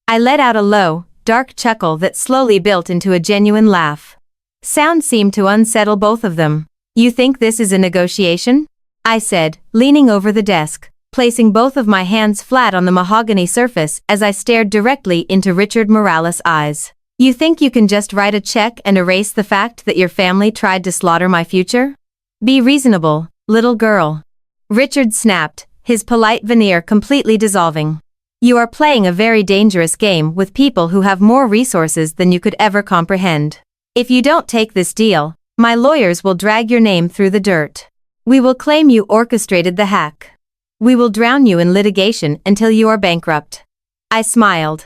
I let out a low, dark chuckle that slowly built into a genuine laugh. Sound seemed to unsettle both of them. "You think this is a negotiation?" I said, leaning over the desk, placing both of my hands flat on the mahogany surface as I stared directly into Richard Morales' eyes. "You think you can just write a check and erase the fact that your family tried to slaughter my future? Be reasonable, little girl." Richard snapped, his polite veneer completely dissolving. "You are playing a very dangerous game with people who have more resources than you could ever comprehend. If you don't take this deal, my lawyers will drag your name through the dirt. We will claim you orchestrated the hack. We will drown you in litigation until you are bankrupt." I smiled.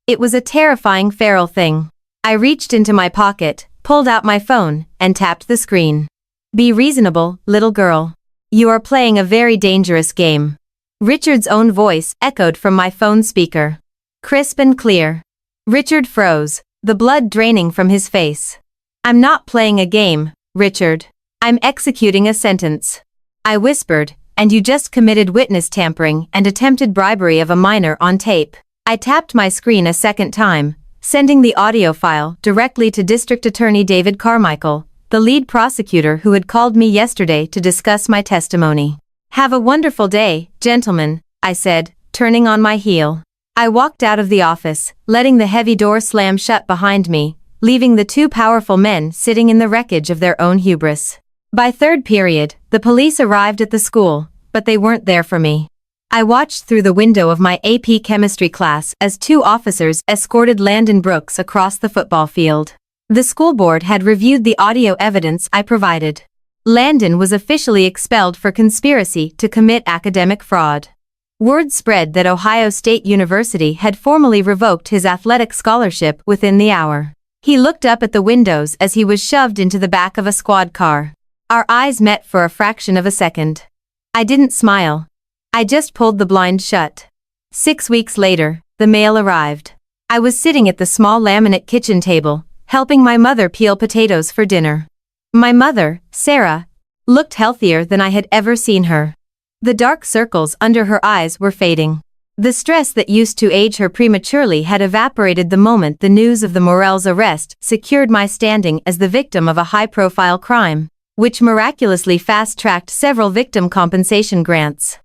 It was a terrifying feral thing. I reached into my pocket, pulled out my phone, and tapped the screen. "Be reasonable, little girl. You are playing a very dangerous game." Richard's own voice echoed from my phone speaker. Crisp and clear. Richard froze, the blood draining from his face. "I'm not playing a game, Richard. I'm executing a sentence," I whispered, "and you just committed witness tampering and attempted bribery of a minor on tape." I tapped my screen a second time, sending the audio file directly to District Attorney David Carmichael, the lead prosecutor who had called me yesterday to discuss my testimony. "Have a wonderful day, gentlemen," I said, turning on my heel. I walked out of the office, letting the heavy door slam shut behind me, leaving the two powerful men sitting in the wreckage of their own hubris. By third period, the police arrived at the school, but they weren't there for me. I watched through the window of my AP chemistry class as two officers escorted Landon Brooks across the football field. The school board had reviewed the audio evidence I provided. Landon was officially expelled for conspiracy to commit academic fraud. Word spread that Ohio State University had formally revoked his athletic scholarship within the hour. He looked up at the windows as he was shoved into the back of a squad car. Our eyes met for a fraction of a second. I didn't smile. I just pulled the blind shut. 6 weeks later, the mail arrived. I was sitting at the small laminate kitchen table, helping my mother peel potatoes for dinner. My mother, Sarah, looked healthier than I had ever seen her. The dark circles under her eyes were fading. The stress that used to age her prematurely had evaporated the moment the news of the Morel's arrest secured my standing as the victim of a high-profile crime, which miraculously fast-tracked several victim compensation grants.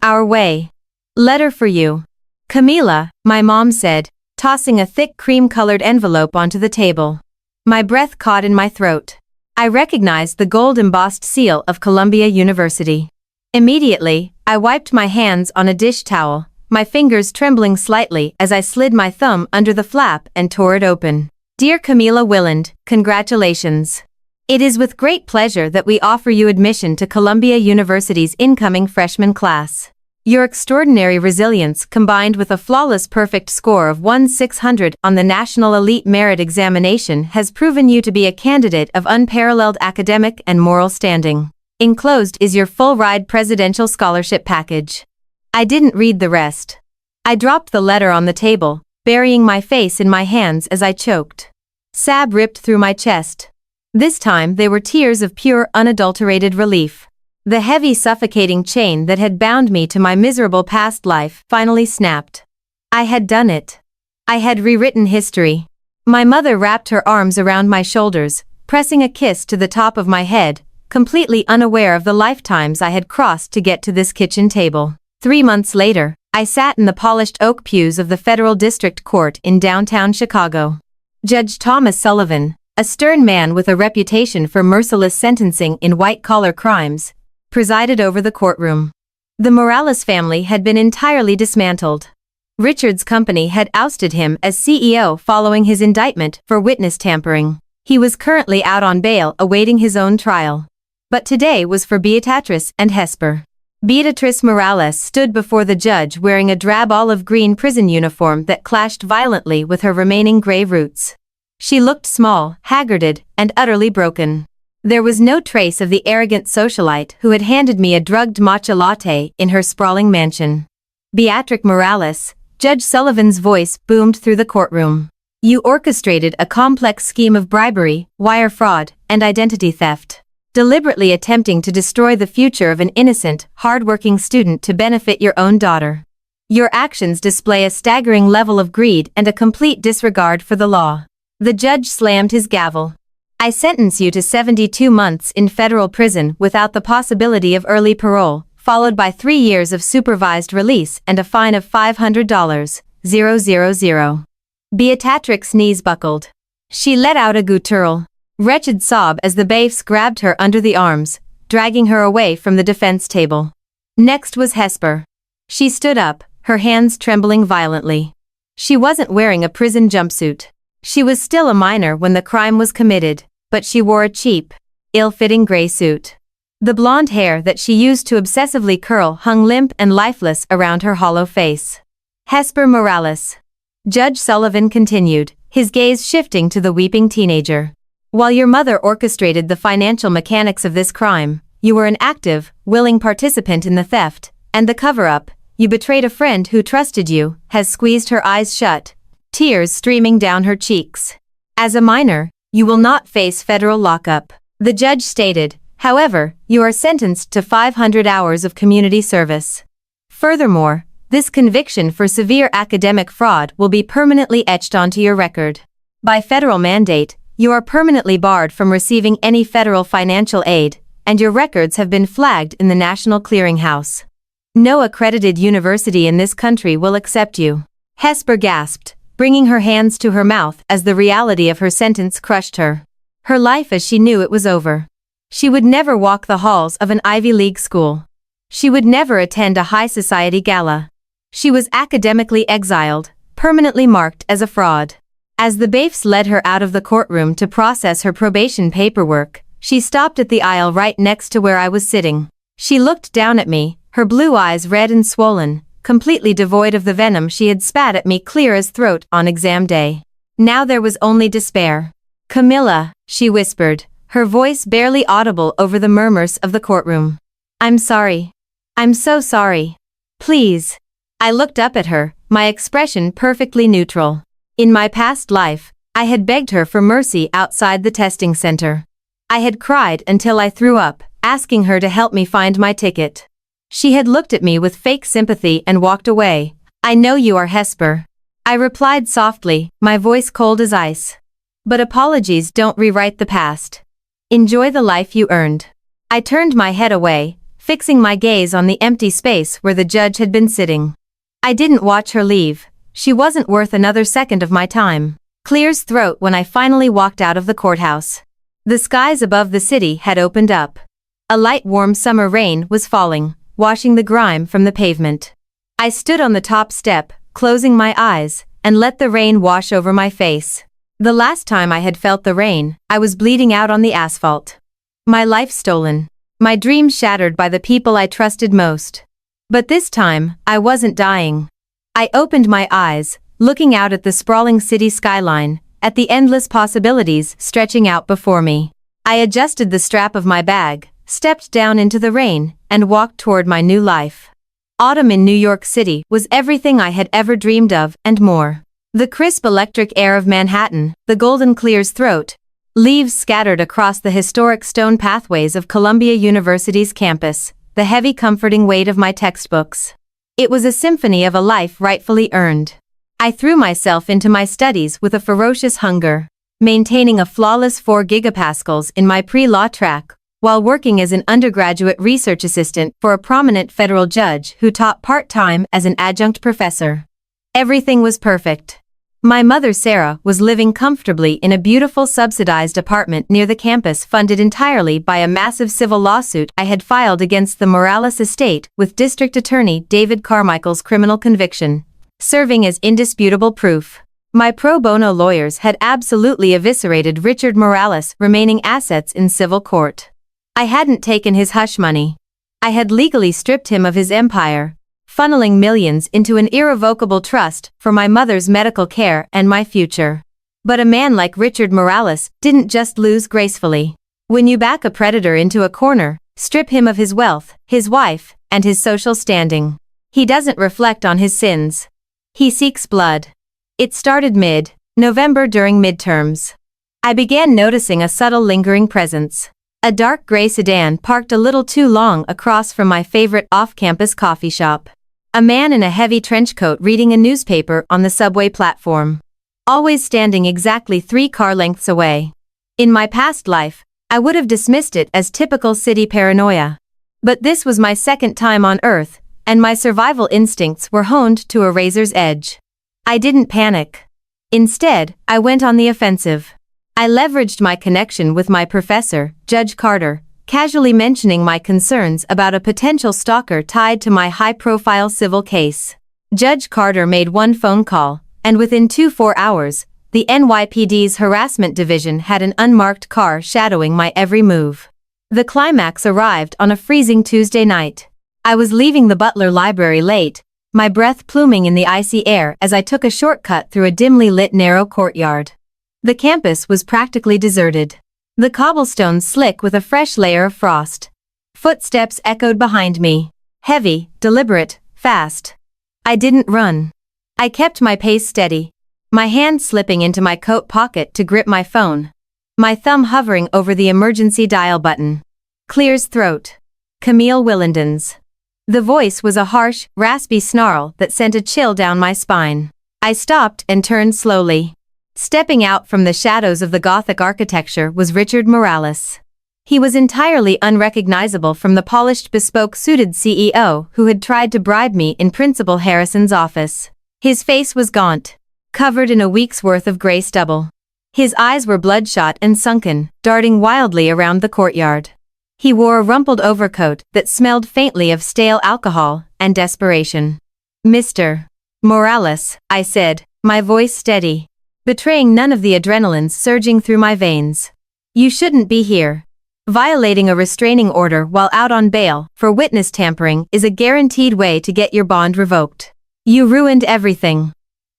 Our way. Letter for you. Camila, my mom said, tossing a thick cream-colored envelope onto the table. My breath caught in my throat. I recognized the gold-embossed seal of Columbia University. Immediately, I wiped my hands on a dish towel, my fingers trembling slightly as I slid my thumb under the flap and tore it open. Dear Camila Willand, congratulations. It is with great pleasure that we offer you admission to Columbia University's incoming freshman class. Your extraordinary resilience combined with a flawless perfect score of 1,600 on the National Elite Merit Examination has proven you to be a candidate of unparalleled academic and moral standing. Enclosed is your full-ride presidential scholarship package. I didn't read the rest. I dropped the letter on the table, burying my face in my hands as I choked. Sob ripped through my chest. This time they were tears of pure, unadulterated relief. The heavy, suffocating chain that had bound me to my miserable past life finally snapped. I had done it. I had rewritten history. My mother wrapped her arms around my shoulders, pressing a kiss to the top of my head, completely unaware of the lifetimes I had crossed to get to this kitchen table. 3 months later, I sat in the polished oak pews of the Federal District Court in downtown Chicago. Judge Thomas Sullivan, a stern man with a reputation for merciless sentencing in white-collar crimes, presided over the courtroom. The Morales family had been entirely dismantled. Richard's company had ousted him as CEO following his indictment for witness tampering. He was currently out on bail awaiting his own trial. But today was for Beatrice and Hesper. Beatrice Morales stood before the judge wearing a drab olive-green prison uniform that clashed violently with her remaining gray roots. She looked small, haggarded, and utterly broken. There was no trace of the arrogant socialite who had handed me a drugged matcha latte in her sprawling mansion. Beatrice Morales, Judge Sullivan's voice boomed through the courtroom. You orchestrated a complex scheme of bribery, wire fraud, and identity theft, deliberately attempting to destroy the future of an innocent, hard-working student to benefit your own daughter. Your actions display a staggering level of greed and a complete disregard for the law. The judge slammed his gavel. I sentence you to 72 months in federal prison without the possibility of early parole, followed by 3 years of supervised release and a fine of $500, 000. Beatrix's knees buckled. She let out a guttural, wretched sob as the bailiffs grabbed her under the arms, dragging her away from the defense table. Next was Hesper. She stood up, her hands trembling violently. She wasn't wearing a prison jumpsuit. She was still a minor when the crime was committed, but she wore a cheap, ill-fitting gray suit. The blonde hair that she used to obsessively curl hung limp and lifeless around her hollow face. Hesper Morales. Judge Sullivan continued, his gaze shifting to the weeping teenager. While your mother orchestrated the financial mechanics of this crime, you were an active, willing participant in the theft, and the cover-up. You betrayed a friend who trusted you, has squeezed her eyes shut, tears streaming down her cheeks. As a minor, you will not face federal lockup, the judge stated. However, you are sentenced to 500 hours of community service. Furthermore, this conviction for severe academic fraud will be permanently etched onto your record. By federal mandate, you are permanently barred from receiving any federal financial aid, and your records have been flagged in the National Clearinghouse. No accredited university in this country will accept you. Hesper gasped, bringing her hands to her mouth as the reality of her sentence crushed her. Her life as she knew it was over. She would never walk the halls of an Ivy League school. She would never attend a high society gala. She was academically exiled, permanently marked as a fraud. As the bailiffs led her out of the courtroom to process her probation paperwork, she stopped at the aisle right next to where I was sitting. She looked down at me, her blue eyes red and swollen, completely devoid of the venom she had spat at me clear as throat on exam day. Now there was only despair. "Camilla," she whispered, her voice barely audible over the murmurs of the courtroom. "I'm sorry. I'm so sorry. Please." I looked up at her, my expression perfectly neutral. In my past life, I had begged her for mercy outside the testing center. I had cried until I threw up, asking her to help me find my ticket. She had looked at me with fake sympathy and walked away. "I know you are Hesper," I replied softly, my voice cold as ice. "But apologies don't rewrite the past. Enjoy the life you earned." I turned my head away, fixing my gaze on the empty space where the judge had been sitting. I didn't watch her leave. She wasn't worth another second of my time. Clear's throat when I finally walked out of the courthouse. The skies above the city had opened up. A light warm summer rain was falling, washing the grime from the pavement. I stood on the top step, closing my eyes, and let the rain wash over my face. The last time I had felt the rain, I was bleeding out on the asphalt. My life stolen. My dreams shattered by the people I trusted most. But this time, I wasn't dying. I opened my eyes, looking out at the sprawling city skyline, at the endless possibilities stretching out before me. I adjusted the strap of my bag, stepped down into the rain, and walked toward my new life. Autumn in New York City was everything I had ever dreamed of and more. The crisp electric air of Manhattan, the golden Clear's throat, leaves scattered across the historic stone pathways of Columbia University's campus, the heavy comforting weight of my textbooks. It was a symphony of a life rightfully earned. I threw myself into my studies with a ferocious hunger, maintaining a flawless 4 gigapascals in my pre-law track, while working as an undergraduate research assistant for a prominent federal judge who taught part-time as an adjunct professor. Everything was perfect. My mother Sarah was living comfortably in a beautiful subsidized apartment near the campus funded entirely by a massive civil lawsuit I had filed against the Morales estate with District Attorney David Carmichael's criminal conviction, serving as indisputable proof. My pro bono lawyers had absolutely eviscerated Richard Morales' remaining assets in civil court. I hadn't taken his hush money. I had legally stripped him of his empire, funneling millions into an irrevocable trust for my mother's medical care and my future. But a man like Richard Morales didn't just lose gracefully. When you back a predator into a corner, strip him of his wealth, his wife, and his social standing, he doesn't reflect on his sins. He seeks blood. It started mid-November during midterms. I began noticing a subtle lingering presence. A dark gray sedan parked a little too long across from my favorite off-campus coffee shop. A man in a heavy trench coat reading a newspaper on the subway platform. Always standing exactly 3 car lengths away. In my past life, I would have dismissed it as typical city paranoia. But this was my second time on Earth, and my survival instincts were honed to a razor's edge. I didn't panic. Instead, I went on the offensive. I leveraged my connection with my professor, Judge Carter, casually mentioning my concerns about a potential stalker tied to my high-profile civil case. Judge Carter made one phone call, and within 24 hours, the NYPD's harassment division had an unmarked car shadowing my every move. The climax arrived on a freezing Tuesday night. I was leaving the Butler Library late, my breath pluming in the icy air as I took a shortcut through a dimly lit narrow courtyard. The campus was practically deserted. The cobblestones slick with a fresh layer of frost. Footsteps echoed behind me. Heavy, deliberate, fast. I didn't run. I kept my pace steady, my hand slipping into my coat pocket to grip my phone, my thumb hovering over the emergency dial button. Clear's throat. Camille Willendens. The voice was a harsh, raspy snarl that sent a chill down my spine. I stopped and turned slowly. Stepping out from the shadows of the Gothic architecture was Richard Morales. He was entirely unrecognizable from the polished bespoke-suited CEO who had tried to bribe me in Principal Harrison's office. His face was gaunt, covered in a week's worth of gray stubble. His eyes were bloodshot and sunken, darting wildly around the courtyard. He wore a rumpled overcoat that smelled faintly of stale alcohol and desperation. "Mr. Morales," I said, my voice steady, betraying none of the adrenaline surging through my veins. "You shouldn't be here. Violating a restraining order while out on bail for witness tampering is a guaranteed way to get your bond revoked. You ruined everything."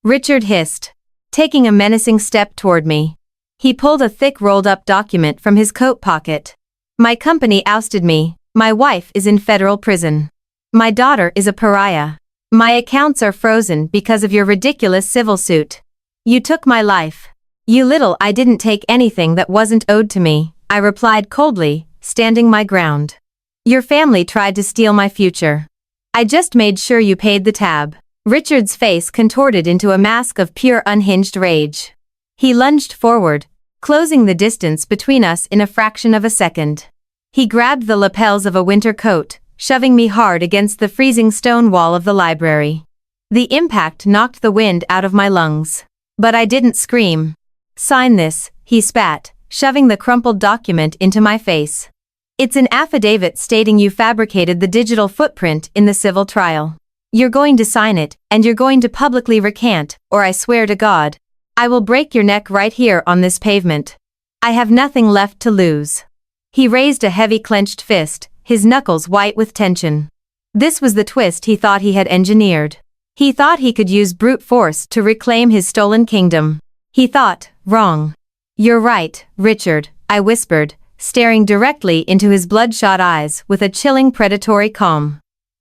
Richard hissed. taking a menacing step toward me. He pulled a thick rolled-up document from his coat pocket. My company ousted me. My wife is in federal prison. My daughter is a pariah. My accounts are frozen because of your ridiculous civil suit. You took my life. You little I didn't take anything that wasn't owed to me, I replied coldly, standing my ground. Your family tried to steal my future. I just made sure you paid the tab. Richard's face contorted into a mask of pure unhinged rage. He lunged forward, closing the distance between us in a fraction of a second. He grabbed the lapels of a winter coat, shoving me hard against the freezing stone wall of the library. The impact knocked the wind out of my lungs. But I didn't scream. Sign this, he spat, shoving the crumpled document into my face. It's an affidavit stating you fabricated the digital footprint in the civil trial. You're going to sign it, and you're going to publicly recant, or I swear to God, I will break your neck right here on this pavement. I have nothing left to lose. He raised a heavy clenched fist, his knuckles white with tension. This was the twist he thought he had engineered. He thought he could use brute force to reclaim his stolen kingdom. He thought, wrong. You're right, Richard, I whispered, staring directly into his bloodshot eyes with a chilling predatory calm.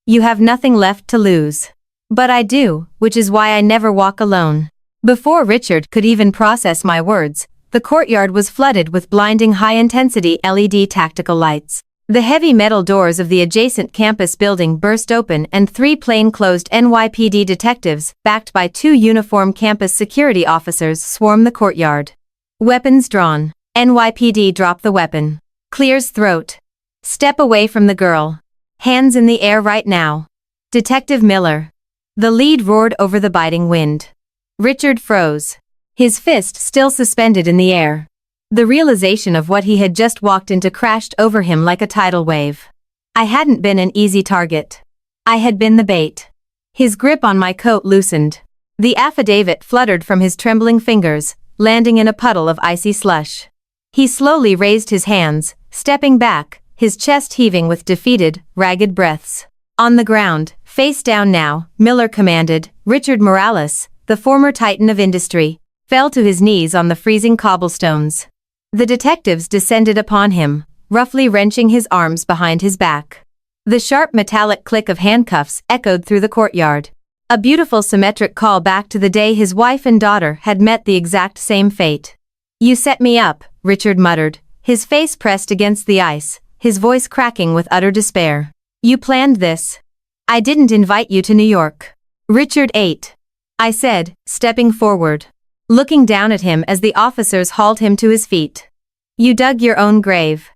You have nothing left to lose. But I do, which is why I never walk alone. Before Richard could even process my words, the courtyard was flooded with blinding high-intensity LED tactical lights. The heavy metal doors of the adjacent campus building burst open and 3 plainclothes NYPD detectives, backed by 2 uniformed campus security officers, swarmed the courtyard. Weapons drawn. NYPD dropped the weapon. Clears throat. Step away from the girl. Hands in the air right now. Detective Miller. The lead roared over the biting wind. Richard froze. His fist still suspended in the air. The realization of what he had just walked into crashed over him like a tidal wave. I hadn't been an easy target. I had been the bait. His grip on my coat loosened. The affidavit fluttered from his trembling fingers, landing in a puddle of icy slush. He slowly raised his hands, stepping back, his chest heaving with defeated, ragged breaths. On the ground, face down now, Miller commanded. Richard Morales, the former titan of industry, fell to his knees on the freezing cobblestones. The detectives descended upon him, roughly wrenching his arms behind his back. The sharp metallic click of handcuffs echoed through the courtyard. A beautiful symmetric call back to the day his wife and daughter had met the exact same fate. You set me up, Richard muttered, his face pressed against the ice, his voice cracking with utter despair. You planned this. I didn't invite you to New York. Richard ate. I said, stepping forward, looking down at him as the officers hauled him to his feet. You dug your own grave.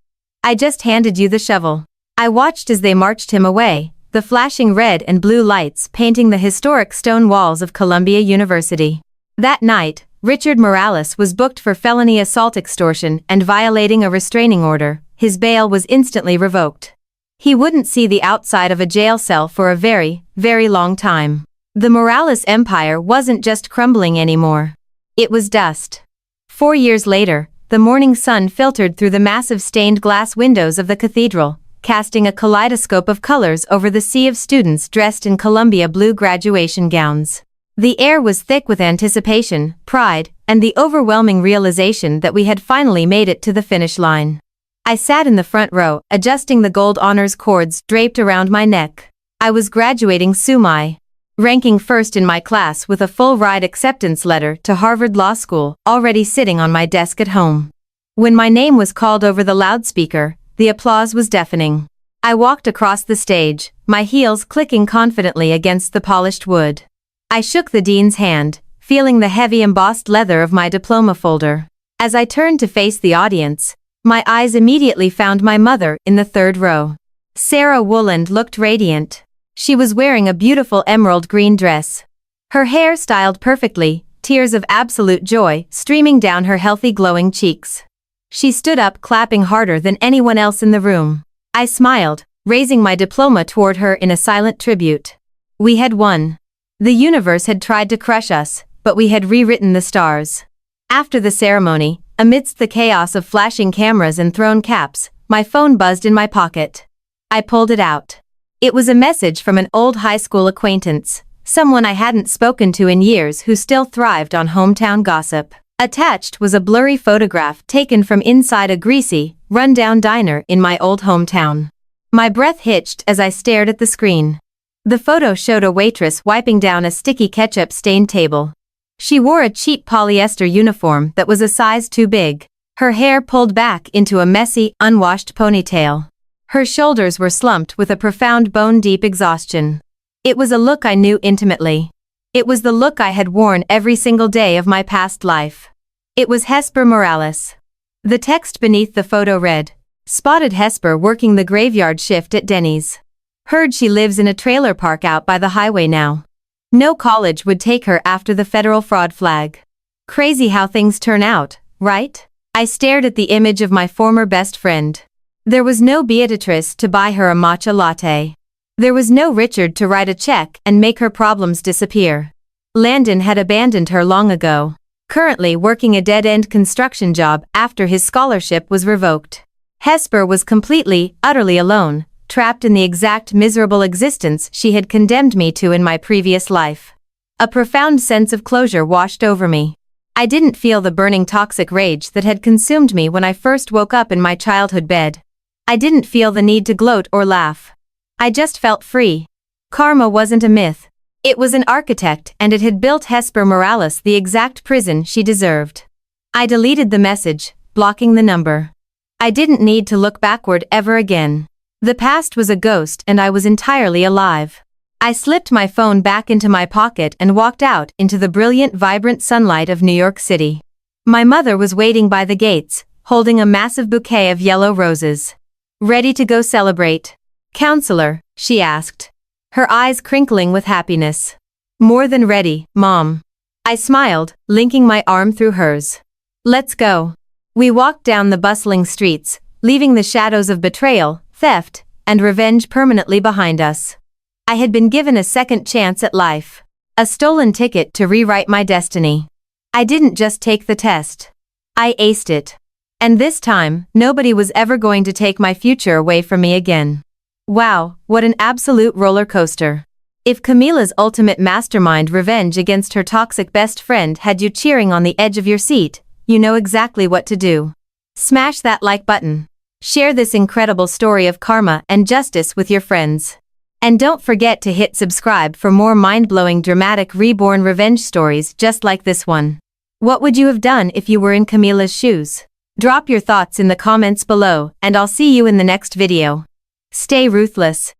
I just handed you the shovel. I watched as they marched him away, the flashing red and blue lights painting the historic stone walls of Columbia University. That night, Richard Morales was booked for felony assault, extortion, and violating a restraining order. His bail was instantly revoked. He wouldn't see the outside of a jail cell for a very, very long time. The Morales empire wasn't just crumbling anymore. It was dust. 4 years later, the morning sun filtered through the massive stained glass windows of the cathedral, casting a kaleidoscope of colors over the sea of students dressed in Columbia blue graduation gowns. The air was thick with anticipation, pride, and the overwhelming realization that we had finally made it to the finish line. I sat in the front row, adjusting the gold honors cords draped around my neck. I was graduating summa, ranking first in my class with a full-ride acceptance letter to Harvard Law School already sitting on my desk at home. When my name was called over the loudspeaker, the applause was deafening. I walked across the stage, my heels clicking confidently against the polished wood. I shook the dean's hand, feeling the heavy embossed leather of my diploma folder. As I turned to face the audience, my eyes immediately found my mother in the third row. Sarah Wooland looked radiant. She was wearing a beautiful emerald green dress. Her hair styled perfectly, tears of absolute joy streaming down her healthy glowing cheeks. She stood up, clapping harder than anyone else in the room. I smiled, raising my diploma toward her in a silent tribute. We had won. The universe had tried to crush us, but we had rewritten the stars. After the ceremony, amidst the chaos of flashing cameras and thrown caps, my phone buzzed in my pocket. I pulled it out. It was a message from an old high school acquaintance, someone I hadn't spoken to in years who still thrived on hometown gossip. Attached was a blurry photograph taken from inside a greasy, run-down diner in my old hometown. My breath hitched as I stared at the screen. The photo showed a waitress wiping down a sticky ketchup-stained table. She wore a cheap polyester uniform that was a size too big, her hair pulled back into a messy, unwashed ponytail. Her shoulders were slumped with a profound bone-deep exhaustion. It was a look I knew intimately. It was the look I had worn every single day of my past life. It was Hesper Morales. The text beneath the photo read, "Spotted Hesper working the graveyard shift at Denny's. Heard she lives in a trailer park out by the highway now. No college would take her after the federal fraud flag. Crazy how things turn out, right?" I stared at the image of my former best friend. There was no Beatrice to buy her a matcha latte. There was no Richard to write a check and make her problems disappear. Landon had abandoned her long ago, currently working a dead-end construction job after his scholarship was revoked. Hesper was completely, utterly alone, trapped in the exact miserable existence she had condemned me to in my previous life. A profound sense of closure washed over me. I didn't feel the burning toxic rage that had consumed me when I first woke up in my childhood bed. I didn't feel the need to gloat or laugh. I just felt free. Karma wasn't a myth. It was an architect, and it had built Hesper Morales the exact prison she deserved. I deleted the message, blocking the number. I didn't need to look backward ever again. The past was a ghost and I was entirely alive. I slipped my phone back into my pocket and walked out into the brilliant, vibrant sunlight of New York City. My mother was waiting by the gates, holding a massive bouquet of yellow roses. "Ready to go celebrate, counselor?" she asked, her eyes crinkling with happiness. "More than ready, Mom." I smiled, linking my arm through hers. "Let's go." We walked down the bustling streets, leaving the shadows of betrayal, theft, and revenge permanently behind us. I had been given a second chance at life. A stolen ticket to rewrite my destiny. I didn't just take the test. I aced it. And this time, nobody was ever going to take my future away from me again. Wow, what an absolute roller coaster. If Camila's ultimate mastermind revenge against her toxic best friend had you cheering on the edge of your seat, you know exactly what to do. Smash that like button. Share this incredible story of karma and justice with your friends. And don't forget to hit subscribe for more mind-blowing dramatic reborn revenge stories just like this one. What would you have done if you were in Camila's shoes? Drop your thoughts in the comments below, and I'll see you in the next video. Stay ruthless.